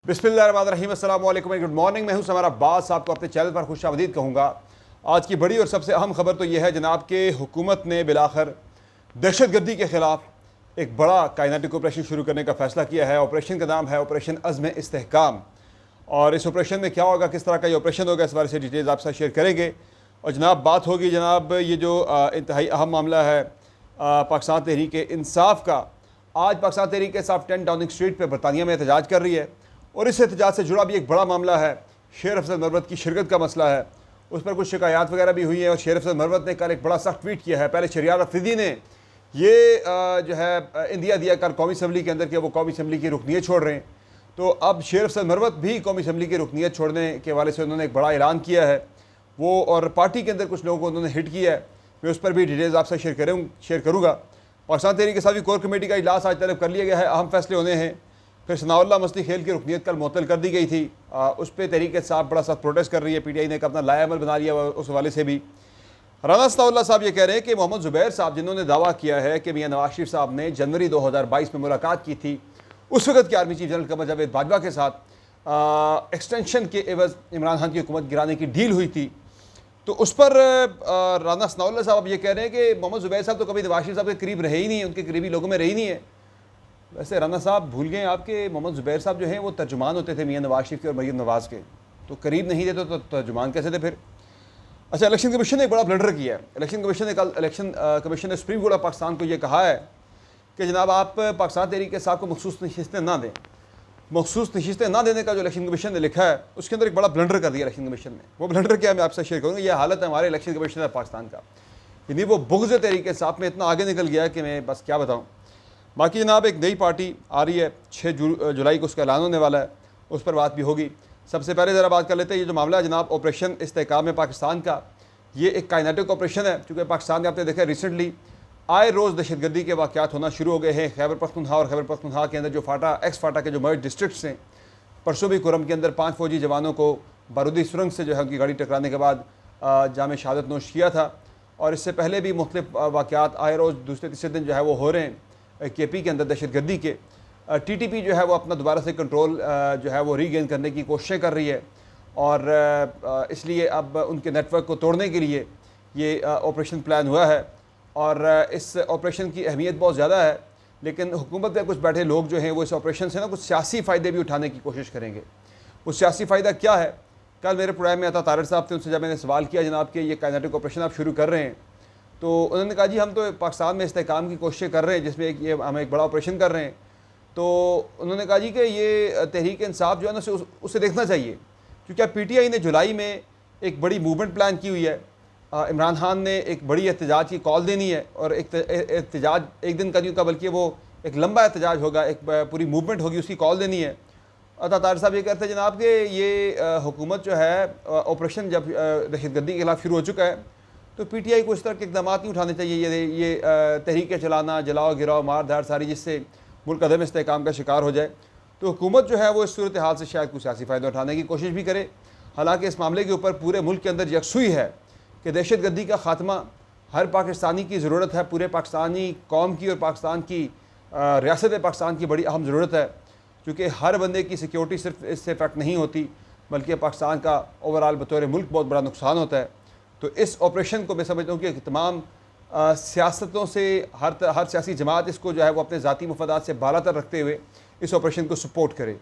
बिस्मिल्लाहिर्रहमानिर्रहीम, अस्सलाम वालेकुम, गुड मॉर्निंग। मैं हूं समर अब्बास, आपको अपने चैनल पर खुशामदीद कहूँगा। आज की बड़ी और सबसे अहम खबर तो यह है जनाब के हुकूमत ने बिलाखिर दहशत गर्दी के ख़िलाफ़ एक बड़ा कायनाटिक ऑपरेशन शुरू करने का फ़ैसला किया है। ऑपरेशन का नाम है ऑपरेशन अज़्म इस्तेहकाम। और इस ऑपरेशन में क्या होगा, किस तरह का ये ऑपरेशन होगा, इस बारे से डिटेल्स आपसे शेयर करेंगे। और जनाब बात होगी जनाब ये जो इंतहाई अहम मामला है पाकिस्तान तहरीक इंसाफ का। आज पाकिस्तान तहरीक इंसाफ 10 डाउनिंग स्ट्रीट पर बरतानिया में एहतजाज कर रही है और इस एहतजाज से जुड़ा भी एक बड़ा मामला है। शेर अफजल मरवत की शिरकत का मसला है, उस पर कुछ शिकायत वगैरह भी हुई है। और शेर अफजल मरवत ने कल एक बड़ा सख्त ट्वीट किया है। पहले शरियार अफरीदी ने ये जो है इंडिया दिया कल कौमी असम्बली के अंदर कि वो कौमी असम्बली की रुकनीत छोड़ रहे हैं। तो अब शेर अफजल मरवत भी कौमी असम्बली की रुकनीत छोड़ने के हवाले से उन्होंने एक बड़ा ऐलान किया है वो, और पार्टी के अंदर कुछ लोगों को उन्होंने हिट किया है। मैं उस पर भी डिटेल्स आपसे शेयर करूँगा। पाकिस्तान तहरीक इंसाफ की कोर कमेटी का इजलास आज तलब कर लिया गया है, अहम फैसले होने हैं। फिर सनाउल्लाह मस्ती खेल की रुकनीत कल मुअत्तल कर दी गई थी, उस पर तहरीक इंसाफ बड़ा सख्त प्रोटेस्ट कर रही है। PTI ने एक अपना लाएअमल बना लिया उस हवाले से भी। राना सनाउल्लाह साहब ये कह रहे हैं कि मोहम्मद ज़ुबैर साहब जिन्होंने दावा किया है कि मियां नवाज शरीफ साहब ने जनवरी 2022 में मुलाकात की थी, उस वक्त के army chief general Qamar Javed Bajwa के साथ एक्सटेंशन के एवज इमरान खान की हुकूमत गिराने की डील हुई थी। तो उस पर राना सनाउल्लाह साहब अब ये कह रहे हैं कि मोहम्मद ज़ुबैर साहब तो कभी नवाज शरीफ साहब के करीब रहे ही नहीं, उनके करीबी लोगों में रहे ही नहीं है। वैसे राना साहब भूल गए आपके मोहम्मद ज़ुबैर साहब जो हैं वो तर्जुमान होते थे मियां नवाज शरीफ के और मरीम नवाज़ के, तो करीब नहीं थे तो तर्जुमान कैसे थे फिर। अच्छा, इलेक्शन कमीशन ने एक बड़ा ब्लंडर किया है। इलेक्शन कमीशन ने कल कमीशन ने सुप्रीम कोर्ट ऑफ पाकिस्तान को ये कहा है कि जनाब आप पाकिस्तान तहरीक इंसाफ को मखसूस नशिस्तें ना दें। मखसूस नशिस्तें ना देने का जो इलेक्शन कमीशन ने लिखा है उसके अंदर एक बड़ा ब्लंडर कर दिया इलेक्शन कमीशन ने। वो ब्लंडर क्या मैं आपसे शेयर करूँगा। ये हालत है हमारे इलेक्शन कमीशन है पाकिस्तान का, यानी वो बुग़्ज़ तहरीक इंसाफ में इतना आगे निकल गया है कि मैं बस क्या बताऊँ। बाकी जनाब एक नई पार्टी आ रही है, 6 जुलाई को उसका ऐलान होने वाला है, उस पर बात भी होगी। सबसे पहले ज़रा बात कर लेते हैं ये जो मामला है जनाब ऑपरेशन इस्तेहकाम में पाकिस्तान का, ये एक कायनाटिक ऑपरेशन है। चूँकि पाकिस्तान में आपने देखा रिसेंटली आए रोज़ दहशतगर्दी के वाक़यात होना शुरू हो गए हैं। खैबर पख्तूनख्वा और खैबर पख्तूनख्वा के अंदर जो फाटा के जो मर्ज डिस्ट्रिक्ट्स हैं, परसों भी कुरम के अंदर 5 फ़ौजी जवानों को बारूदी सुरंग से जो है उनकी गाड़ी टकराने के बाद जाम शहादत नोश किया था। और इससे पहले भी मुख्तलिफ वाक़यात आए रोज़ दूसरे तीसरे दिन जो है वो हो रहे हैं KP के अंदर दहशतगर्दी के। TTP जो है वो अपना दोबारा से कंट्रोल जो है वो रीगेन करने की कोशिशें कर रही है और इसलिए अब उनके नेटवर्क को तोड़ने के लिए ये ऑपरेशन प्लान हुआ है। और इस ऑपरेशन की अहमियत बहुत ज़्यादा है, लेकिन हुकूमत के कुछ बैठे लोग जो हैं वो इस ऑपरेशन से ना कुछ सियासी फ़ायदे भी उठाने की कोशिश करेंगे। वो सियासी फ़ायदा क्या है, कल मेरे प्रोग्राम में आता तारिर साहब थे, उनसे जब मैंने सवाल किया जनाब कि ये कायनाटिक ऑपरेशन आप शुरू कर रहे हैं, तो उन्होंने कहा जी हम तो पाकिस्तान में इस्तेहकाम की कोशिशें कर रहे हैं जिसमें एक ये हम एक बड़ा ऑपरेशन कर रहे हैं। तो उन्होंने कहा जी कि ये तहरीक इंसाफ जो है ना उसे देखना चाहिए, क्योंकि अब PTI ने जुलाई में एक बड़ी मूवमेंट प्लान की हुई है। इमरान खान ने एक बड़ी एहतजाज की कॉल देनी है और एक एहतजाज एक दिन का नहीं होगा बल्कि वो एक लंबा एहतजाज होगा, एक पूरी मूवमेंट होगी, उसकी कॉल देनी है। तारिर साहब ये कहते हैं जनाब कि ये हुकूमत जो है ऑपरेशन जब दहशतगर्दी के खिलाफ शुरू हो चुका है तो PTI को इस तरह के इक़दाम नहीं उठाने चाहिए। ये तहरीकें चलाना, जलाओ गिराओ मार धाड़ सारी, जिससे मुल्क अदम इस्तेहकाम का शिकार हो जाए। तो हुकूमत जो है वो इस सूरत हाल से शायद कुछ सियासी फ़ायदा उठाने की कोशिश भी करे। हालांकि इस मामले के ऊपर पूरे मुल्क के अंदर यकसुई है कि दहशतगर्दी का ख़ात्मा हर पाकिस्तानी की ज़रूरत है, पूरे पाकिस्तानी कौम की और पाकिस्तान की रियासत पाकिस्तान की बड़ी अहम ज़रूरत है। क्योंकि हर बंदे की सिक्योरिटी सिर्फ इससे इफेक्ट नहीं होती, बल्कि पाकिस्तान का ओवरऑल बतौर मुल्क बहुत बड़ा नुकसान होता है। तो इस ऑपरेशन को मैं समझता हूँ कि तमाम सियासतों से हर सियासी जमात इसको जो है वो अपने ज़ाती मफादात से बालातर रखते हुए इस ऑपरेशन को सपोर्ट करे।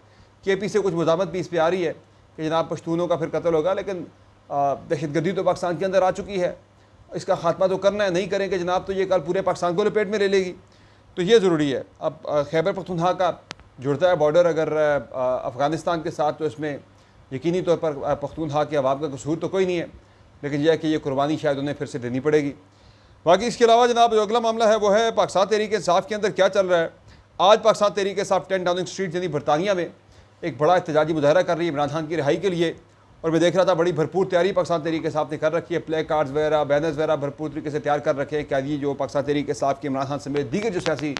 KP से कुछ मज़ामत भी इस पर आ रही है कि जनाब पश्तूनों का फिर कत्ल होगा, लेकिन दहशतगर्दी तो पाकिस्तान के अंदर आ चुकी है, इसका खात्मा तो करना है। नहीं करेंगे जनाब तो ये कल पूरे पाकिस्तान को लपेट में ले लेगी। तो ये ज़रूरी है। अब खैबर पख्तूनख्वा का जुड़ता है बॉर्डर अगर अफ़गानिस्तान के साथ, तो इसमें यकीनी तौर पर पख्तूनख्वा के अवाम का कसूर तो कोई नहीं है, लेकिन यह है कि ये कुर्बानी शायद उन्हें फिर से देनी पड़ेगी। बाकी इसके अलावा जनाब जो अगला मामला है वो है पाकिस्तान तहरीक इंसाफ के अंदर क्या चल रहा है। आज पाकिस्तान तहरीक इंसाफ 10 डाउनिंग स्ट्रीट यानी बरतानिया में एक बड़ा एहतजाजी मुजाहरा कर रही है इमरान खान की रिहाई के लिए। और मैं देख रहा था बड़ी भरपूर तैयारी पाकिस्तान तहरीक इंसाफ ने कर रखी है। प्ले कार्ड्स वगैरह, बैनर्स वगैरह भरपूर तरीके से तैयार कर रखे हैं। कैदी जो पाकिस्तान तहरीक इंसाफ के इमरान खान समेत दीगर जो सियासी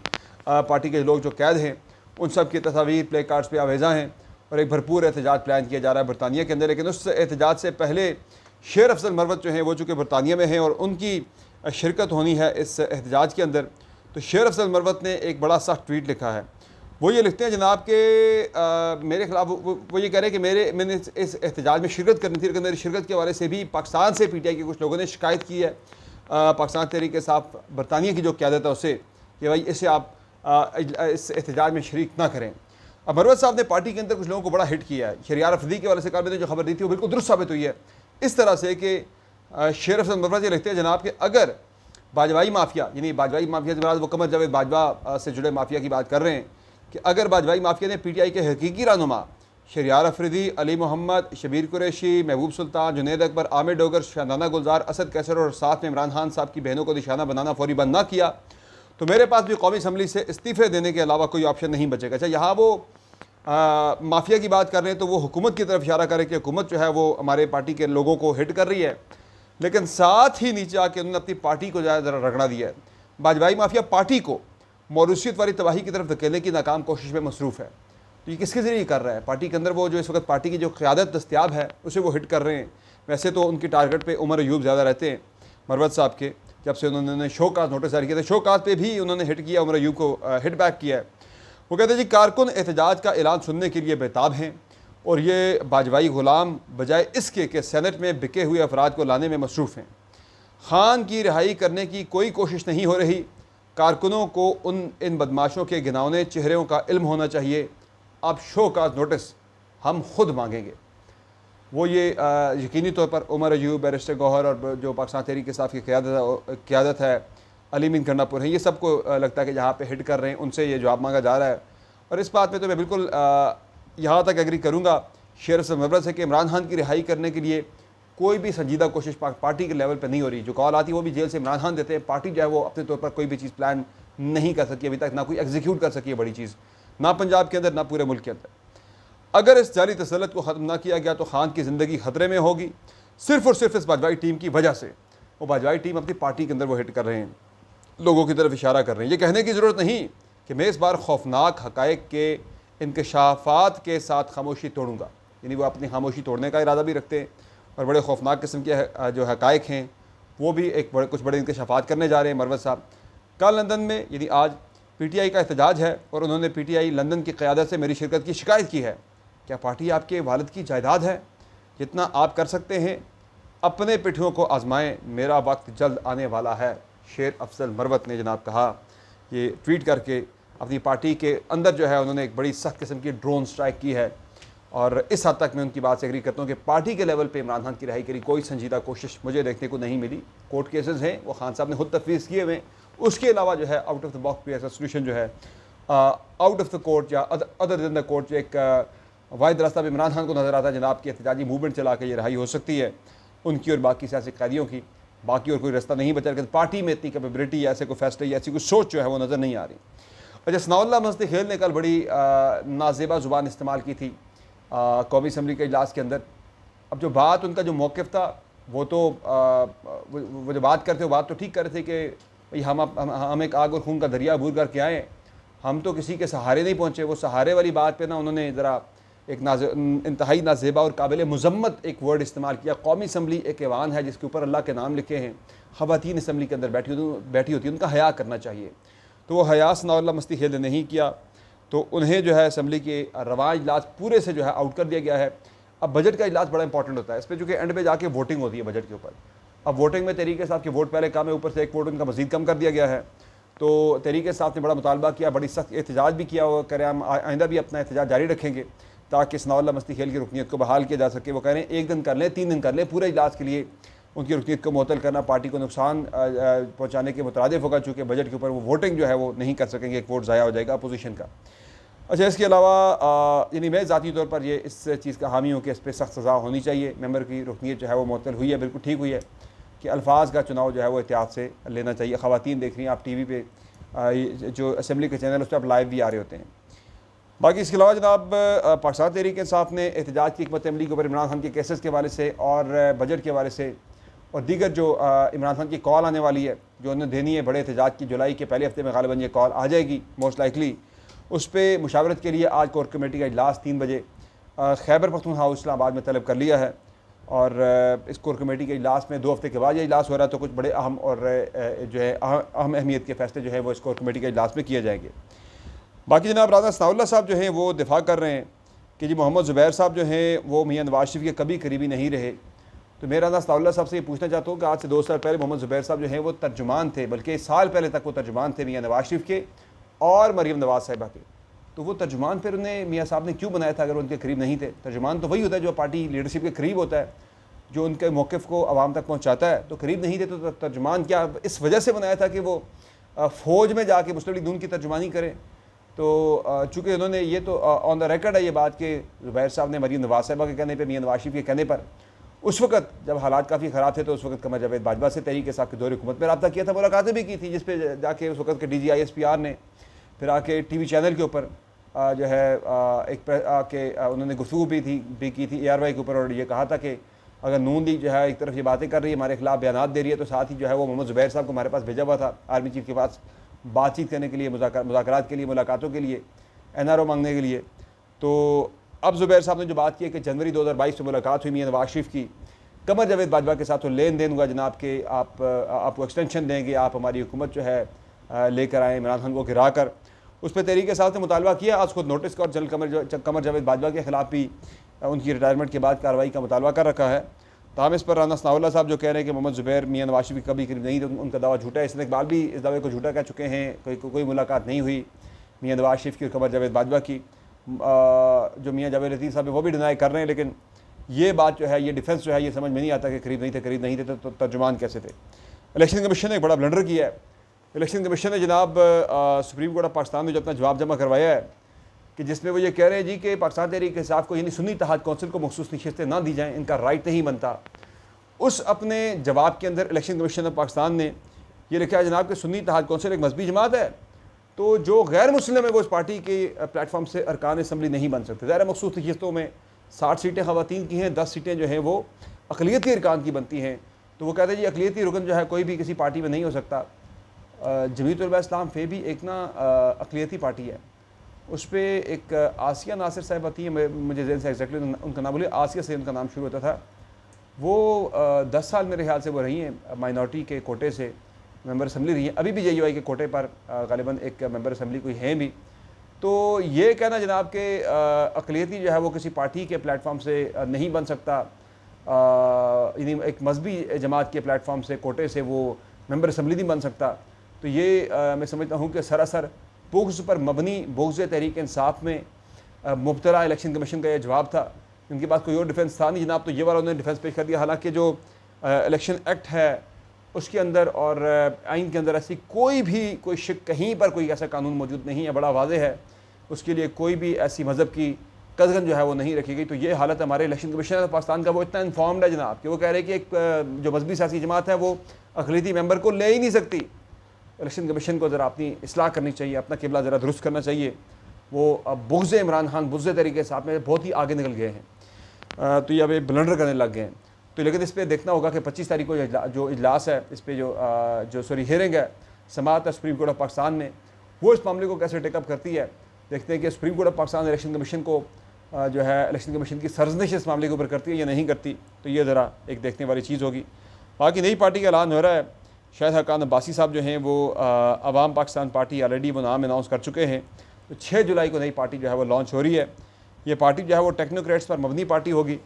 पार्टी के लोग जो कैद हैं उन सब की तस्वीर प्ले कार्ड्स पर आवेज़ा हैं और एक भरपूर एहतजाज प्लान किया जा रहा है बरतानिया के अंदर। लेकिन उस एहतजाज से पहले शेर अफजल मरवत जो हैं वो चूँकि बरतानिया में हैं और उनकी शिरकत होनी है इस एहतजाज के अंदर, तो शेर अफजल मरवत ने एक बड़ा सख्त ट्वीट लिखा है वो ये लिखते हैं जनाब के मेरे खिलाफ वो ये कह रहे हैं कि मैंने इस एहतजाज में शिरकत करनी थी, लेकिन मेरी शिरकत के हवाले से भी पाकिस्तान से PTI के कुछ लोगों ने शिकायत की है पाकिस्तान तहरीक इंसाफ बरतानिया की जो क़यादत है उससे, कि भाई इससे आप इस एहतजाज में शरीक ना करें। अब मरवत साहब ने पार्टी के अंदर कुछ लोगों को बड़ा हिट किया है। शहरियार अफरीदी के वाले से कल मैंने जो खबर दी थी वो बिल्कुल दुरुस्त साबित हुई है, इस तरह से कि शेर अफजल मरवत ये लिखते हैं जनाब कि अगर बाजवाई माफिया, यानी बाजवाई माफिया से वो कमर जावेद बाजवा से जुड़े माफिया की बात कर रहे हैं, कि अगर बाजवाई माफिया ने PTI के हकीकी रहनुमा शहरियार अफरीदी, अली मोहम्मद, शबीर कुरैशी, महबूब सुल्तान, जुनैद अकबर, आमिर डोगर, शादाना गुलजार, असद कैसर और साथ में इमरान खान साहब की बहनों को निशाना बनाना फौरी बंद ना किया तो मेरे पास भी कौमी असम्बली से इस्तीफ़े देने के अलावा कोई ऑप्शन नहीं बचेगा। अच्छा, यहाँ वो माफिया की बात कर रहे हैं तो वो हुकूमत की तरफ इशारा करें कि हुकूमत जो है वो हमारे पार्टी के लोगों को हिट कर रही है, लेकिन साथ ही नीचे आके उन्होंने अपनी पार्टी को ज़रा रगड़ा दिया है। बाजवाई माफिया पार्टी को मौरूसियत वाली तबाही की तरफ धकेलने की नाकाम कोशिश में मसरूफ़ है। तो ये किसके ज़रिए कर रहा है? पार्टी के अंदर वो जो इस वक्त पार्टी की जो क़यादत दस्तियाब है उसे वो हिट कर रहे हैं। वैसे तो उनकी टारगेट पे उमर अयूब ज़्यादा रहते हैं मरवत साहब के, जब से उन्होंने शोकाज नोटिस जारी किया था, शोकाज पे भी उन्होंने हिट किया, उमर अयूब को हिट बैक किया है। वो कहते हैं जी कारकुन एहतजाज का ऐलान सुनने के लिए बेताब हैं और ये बाजवाई ग़ुलाम बजाय इसके कि सेनेट में बिके हुए अफराद को लाने में मसरूफ़ हैं। खान की रिहाई करने की कोई कोशिश नहीं हो रही। कारकुनों को इन बदमाशों के घिनौने चेहरों का इल्म होना चाहिए। अब शो का नोटिस हम खुद मांगेंगे। वो ये यकीनी तौर पर उमर अयूब, बैरिस्टर गौहर और जो पाकिस्तान तहरीक इंसाफ की क़यादत है, अली मीन गंडापुर हैं, ये सबको लगता है कि जहाँ पे हिट कर रहे हैं उनसे ये जवाब मांगा जा रहा है। और इस बात पे तो मैं बिल्कुल यहाँ तक एग्री करूँगा शेर अफजल मरवत से कि इमरान खान की रिहाई करने के लिए कोई भी संजीदा कोशिश पार्टी के लेवल पर नहीं हो रही। जो कॉल आती है वो भी जेल से इमरान खान देते हैं। पार्टी जो है वो अपने तौर पर कोई भी चीज़ प्लान नहीं कर सकी अभी तक, ना कोई एग्जीक्यूट कर सकी है बड़ी चीज़, ना पंजाब के अंदर ना पूरे मुल्क के अंदर। अगर इस जारी तसल्लुत को ख़त्म ना किया गया तो खान की ज़िंदगी ख़तरे में होगी, सिर्फ़ और सिर्फ इस बाजवाई टीम की वजह से। वो बाजवाई टीम अपनी पार्टी के अंदर वो हिट कर रहे हैं, लोगों की तरफ इशारा कर रहे हैं। ये कहने की ज़रूरत नहीं कि मैं इस बार खौफनाक हक़ाइक़ के इंकशाफात के साथ खामोशी तोड़ूँगा, यानी वो अपनी खामोशी तोड़ने का इरादा भी रखते हैं और बड़े खौफनाक किस्म के जो हक़ाइक़ हैं वो भी कुछ बड़े इंकशाफात करने जा रहे हैं मरवत साहब। कल लंदन में, यानी आज PTI का एहतजाज है और उन्होंने PTI लंदन की क़यादत से मेरी शिरकत की शिकायत की है। क्या पार्टी आपके वालिद की जायदाद है? जितना आप कर सकते हैं अपने पिठियों को आजमाएं, मेरा वक्त जल्द आने वाला है, शेर अफजल मरवत ने जनाब कहा। ये ट्वीट करके अपनी पार्टी के अंदर जो है उन्होंने एक बड़ी सख्त किस्म की ड्रोन स्ट्राइक की है और इस हद तक मैं उनकी बात से एग्री करता हूँ कि पार्टी के लेवल पे इमरान खान की रिहाई की कोई संजीदा कोशिश मुझे देखने को नहीं मिली। कोर्ट केसेस हैं, वो खान साहब ने खुद तफवीज़ किए हुए। उसके अलावा जो है आउट ऑफ द बॉक्स पे ऐसा सोल्यूशन जो है आउट ऑफ द कोर्ट या अदर देन द कोर्ट, जो एक वाहिद रास्ता भी इमरान खान को नज़र आता है जनाब की एहतजाजी मूवमेंट चला के ये रिहाई हो सकती है उनकी और बाकी सियासी कैदियों की। बाकी और कोई रास्ता नहीं बचा, लेकिन पार्टी में इतनी कैपेबिलिटी या ऐसे कोई फैसले या ऐसी कोई सोच जो है वो नज़र नहीं आ रही। अच्छा, सनाउल्लाह मुस्तखेल ने कल बड़ी नाजेबा ज़ुबान इस्तेमाल की थी कौमी असम्बली के इजलास के अंदर। अब जो बात उनका जो मौक़िफ़ था वो तो वो जो बात करते हो बात तो ठीक कर रहे थे कि भाई हम एक आग और खून का दरिया अबूर करके आए, हम तो किसी के सहारे नहीं पहुँचे। वो सहारे वाली बात पे ना उन्होंने ज़रा एक इंतहाई नाजेबा और काबिल मज़म्मत एक वर्ड इस्तेमाल किया। कौमी असम्बली एक ऐवान है जिसके ऊपर अल्लाह के नाम लिखे हैं, ख़वातीन असम्बली के अंदर बैठी होती है, उनका हया करना चाहिए। तो वो हया सनाउल्लाह मुस्तखेल ने नहीं किया, तो उन्हें जो है असम्बली के रवां इजलास पूरे से जो है आउट कर दिया गया है। अब बजट का इजलास बड़ा इंपॉर्टेंट होता है, इस पर चूँकि एंड पे जाके वोटिंग होती है बजट के ऊपर। अब वोटिंग में तहरीक इंसाफ के वोट पहले कम है, ऊपर से एक वोट उनका मज़ीद कम कर दिया गया है। तो तहरीक इंसाफ ने बड़ा मुतालबा किया, बड़ी सख्त एहतजाज भी किया, वो कह रहे हैं हम आइंदा भी अपना एहतजाज जारी रखेंगे ताकि सनाउल्लाह मुस्तखेल की रुकनीत को बहाल किया जा सके। वो कह रहे हैं 1 दिन कर लें, 3 दिन कर लें, पूरे इजलास के लिए उनकी रुकनीत को मुअत्तल करना पार्टी को नुकसान पहुँचाने के मुतरादिफ होगा, चूँकि बजट के ऊपर वो वोटिंग जो है वो नहीं कर सकेंगे, एक वोट ज़ाया हो जाएगा अपोजिशन का। अच्छा, इसके अलावा यानी मैं ज़ाती तौर पर ये इस चीज़ का हामी हूँ कि इस पर सख्त सज़ा होनी चाहिए। मेंबर की रुकनीत जो है वो मुअत्तल हुई है, बिल्कुल ठीक हुई है कि अल्फाज का चुनाव जो है वो एहतियात से लेना चाहिए। ख़वातीन देख रही हैं आप TV पे, जो असम्बली के चैनल उस पर आप लाइव भी आ रहे होते हैं। बाकी इसके अलावा जनाब पाकिस्तान तहरीक इंसाफ ने एहतजाज की हिकमत अमली के ऊपर इमरान खान के केसेस के हवाले से और बजट के हवाले से और दीगर जो इमरान खान की कॉल आने वाली है जो उन्हें देनी है बड़े एहतजाज की, जुलाई के पहले हफ्ते में गालिबन ये कॉल आ जाएगी मोस्ट लाइकली, उस पर मुशावरत के लिए आज कोर कमेटी का इजलास 3 बजे खैबर पख्तूनख्वा इस्लामाबाद में तलब कर लिया है। और इस कोर कमेटी के इजलास में 2 हफ्ते के बाद ये इजलास हो रहा है, तो कुछ बड़े अहम और जो है अहम अहमियत के फ़ैसले जो है वो इस कोर कमेटी के इजलास में किए जाएंगे। बाकी जनाब राना सनाउल्लाह साहब जो हैं वो दिफा कर रहे हैं कि जी मोहम्मद ज़ुबैर साहब जो हैं वो मियाँ नवाज शरीफ के कभी करीबी नहीं रहे। तो मैं राना सनाउल्लाह साहब से ये पूछना चाहता हूँ कि आज से 2 साल पहले मोहम्मद ज़ुबैर साहब जो हैं वो तर्जुमान थे, बल्कि इस साल पहले तक वो तर्जुमान थे मियाँ नवाज शरीफ के और मरीम नवाज साहिबा के। तो वो तर्जुमान फिर उन्हें मियाँ साहब ने क्यों बनाया था अगर उनके करीब नहीं थे? तर्जुमान तो वही होता है जो पार्टी लीडरशिप के करीब होता है, जो उनके मौक़िफ़ को आवाम तक पहुँचाता है। तो करीब नहीं थे तो तर्जुमान क्या इस वजह से बनाया था कि वो फ़ौज में जाके मुस्लिम लीग नून की तर्जुमानी करें? तो चूँकि उन्होंने ये तो ऑन द रिकॉर्ड है ये बात कि ज़ुबैर साहब ने मरीम नवाज साहिबा के कहने पर, मियाँ नवाज शरीफ के कहने पर, उस वक्त जब हालात काफ़ी ख़राब थे तो उस वक्त कमर जावेद बाजवा से तहरीक इंसाफ के दौर हुकूमत में रब्ता किया था, मुलाकातें भी की थी, जिस पे जाके उस वक्त के DGISPR ने फिर आके TV चैनल के ऊपर जो है एक आके उन्होंने गुफ्तगू भी की थी ARY के ऊपर, और ये कहा था कि अगर नून लीग जो है एक तरफ ये बातें कर रही है, हमारे खिलाफ बयानात दे रही है, तो साथ ही जो है वो मोहम्मद ज़ुबैर साहब को हमारे पास भेजा हुआ था आर्मी चीफ के पास बातचीत करने के लिए, मुज़ाकरात के लिए, मुलाकातों के लिए, NRO मांगने के लिए। तो अब ज़ुबैर साहब ने जो बात की है कि जनवरी 2022 में मुलाकात हुई मियाँ नवाज शरीफ की कमर जावेद बाजवा के साथ, तो लेन देन हुआ जनाब के आपको एक्सटेंशन देंगे, आप हमारी हुकूमत जो है लेकर आएँ इमरान खान को गिरा कर। उस पर तहरीक इंसाफ ने मुतालबा किया, आज खुद नोटिस का और जनरल कमर जावेद बाजवा के ख़िलाफ़ भी उनकी रिटायरमेंट के बाद कार्रवाई का मुतालबा कर रखा है। ताहम इस पर राना सनाउल्लाह साहब जो कह रहे हैं कि मोहम्मद ज़ुबैर मियाँ नवाज शरीफ कभी करीब नहीं, तो उनका दावा झूठा है। इसने इकबाल भी इस दावे को झूठा कह चुके हैं, कोई मुलाकात नहीं हुई मियाँ नवाज शरीफ की और कमर जावेद बाजवा की। जो मियाँ जावेद लतीफ़ साहब है वो भी डिनाई कर रहे हैं, लेकिन ये बात जो है, ये डिफेंस जो है, ये समझ में नहीं आता कि करीब नहीं थे तो तर्जुमान कैसे थे। इलेक्शन कमीशन ने एक बड़ा ब्लंडर किया है। इलेक्शन कमीशन ने जनाब सुप्रीम कोर्ट ऑफ पाकिस्तान में जो अपना जवाब जमा करवाया है कि जिसमें वो ये कह रहे हैं जी कि पाकिस्तान तहरीक इंसाफ को यानी सुन्नी इत्तेहाद कौंसिल को मखसूस नशिस्तें ना दी जाएँ, इनका राइट नहीं बनता। उस अपने जवाब के अंदर इलेक्शन कमीशन ऑफ पाकिस्तान ने ये लिखा है जनाब कि सुन्नी इत्तेहाद कौंसिल एक मजहबी जमात है, तो जो गैर मुस्लिम है वो इस पार्टी के प्लेटफॉर्म से अरकान असम्बली नहीं बन सकते। ज़ाहिर मखसूस नशिस्तों में 60 सीटें ख़वातीन की हैं, 10 सीटें जो हैं वो अक़लियती अरकान की बनती हैं। तो वो कहते हैं जी अक़लियती रुकन जो है कोई भी किसी पार्टी में नहीं हो सकता। जमीयत उलमा इस्लाम फे भी एक ना अक़लियती पार्टी है, उस पर एक आसिया नासिर साहब आती है, मुझे जहन से एग्जैक्टली उनका नाम बोलिए, आसिया से उनका नाम शुरू होता था। वो 10 साल मेरे ख्याल से वो रही हैं माइनॉरिटी के कोटे से मेंबर असम्बली रही हैं, अभी भी JUI के कोटे पर गालिबन एक मेंबर असम्बली कोई हैं भी। तो ये कहना जनाब के अक़लियती जो है वो किसी पार्टी के प्लेटफॉर्म से नहीं बन सकता, यानी एक मजहबी जमात के प्लेटफॉर्म से कोटे से वो मेंबर असम्बली नहीं बन सकता। तो ये मैं समझता हूँ कि सरासर बुग़्ज़ पर मबनी, बुग़्ज़ तहरीक इंसाफ में मुब्तला इलेक्शन कमीशन का ये जवाब था। उनके पास कोई और डिफेंस था नहीं जनाब, तो ये वाला उन्होंने डिफेंस पेश कर दिया। हालांकि जो इलेक्शन एक्ट है उसके अंदर और आइन के अंदर ऐसी कोई शिक कहीं पर कोई ऐसा कानून मौजूद नहीं है, बड़ा वाज़ेह है, उसके लिए कोई भी ऐसी मज़हब की कज़गन जो है वो नहीं रखी गई। तो ये हालत हमारे इलेक्शन कमीशन पाकिस्तान का वो इतना इन्फॉर्म्ड है जनाब कि वो कह रहे हैं कि एक जो मजहबी सियासी जमात है वो अक़लियती मेंबर को ले ही नहीं सकती। इलेक्शन कमीशन को ज़रा अपनी इस्लाह करनी चाहिए, अपना किबला ज़रा दुरुस्त करना चाहिए। वो अब बुग़्ज़ इमरान खान बुग़्ज़ तरीके से में बहुत ही आगे निकल गए हैं, तो ये अब ब्लंडर करने लग गए हैं। तो लेकिन इस पर देखना होगा कि 25 तारीख को जो इजलास है, इस पर जो हियरिंग है समाअत है सुप्रीम कोर्ट ऑफ पाकिस्तान में, वो इस मामले को कैसे टेकअप करती है। देखते हैं कि supreme court of Pakistan election commission को जो है इलेक्शन कमीशन की सरजनिश इस मामले के ऊपर करती है या नहीं करती, तो ये ज़रा एक देखने वाली चीज़ होगी। बाकी नई पार्टी का ऐलान हो रहा है, शाहिद हक्कान अब्बासी साहब जो हैं वो अवाम पाकिस्तान पार्टी ऑलरेडी वो नाम अनाउंस कर चुके हैं। तो 6 जुलाई को नई पार्टी जो है वो लॉन्च हो रही है। ये पार्टी जो है वो टेक्नोक्रेट्स पर मबनी पार्टी होगी,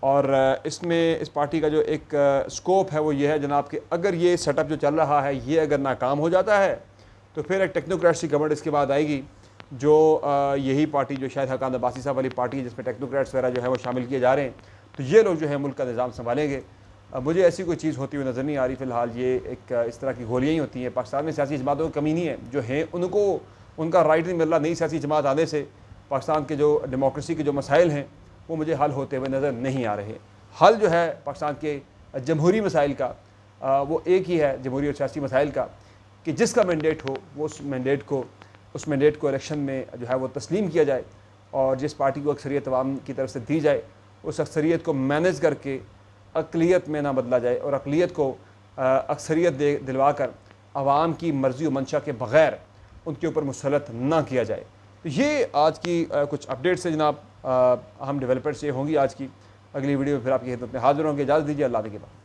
और इसमें इस पार्टी का जो एक स्कोप है वो ये है जनाब कि अगर ये सेटअप जो चल रहा है ये अगर नाकाम हो जाता है तो फिर एक टेक्नोक्रेट्स की गवर्नमेंट इसके बाद आएगी, जो यही पार्टी जो शाहिद हक्कान अब्बासी साहब वाली पार्टी है जिसमें टेक्नोक्रेट्स वगैरह जो है वो शामिल किए जा रहे हैं। तो ये लोग जो है मुल्क का निज़ाम संभालेंगे। मुझे ऐसी कोई चीज़ होती हुई नज़र नहीं आ रही फ़िलहाल। ये एक इस तरह की गोलियाँ ही होती हैं। पाकिस्तान में सियासी जमातों की कमी नहीं है, जो है उनको उनका राइट नहीं मिल रहा। नई सियासी जमात आने से पाकिस्तान के जो डेमोक्रेसी के जो मसाइल हैं वो मुझे हल होते हुए नज़र नहीं आ रहे। हल जो है पाकिस्तान के जमहूरी मसाइल का वो एक ही है, जमहूरी और सियासी मसाइल का, कि जिसका मैंडेट हो वो उस मैंडेट को इलेक्शन में जो है वो तस्लीम किया जाए, और जिस पार्टी को अक्सरियत अवाम की तरफ से दी जाए उस अक्सरियत को मैनेज करके अक़लियत में ना बदला जाए, और अक़लियत को अक्सरियत दिलवा कर अवाम की मर्ज़ी व मंशा के बग़ैर उनके ऊपर मुसलत ना किया जाए। तो ये आज की कुछ अपडेट्स है जनाब, हम डेवलपर्स ये होंगी आज की। अगली वीडियो में फिर आपकी खिदमत में हाज़िर होंगे। इजाज़त दीजिए, अल्लाह के बाद।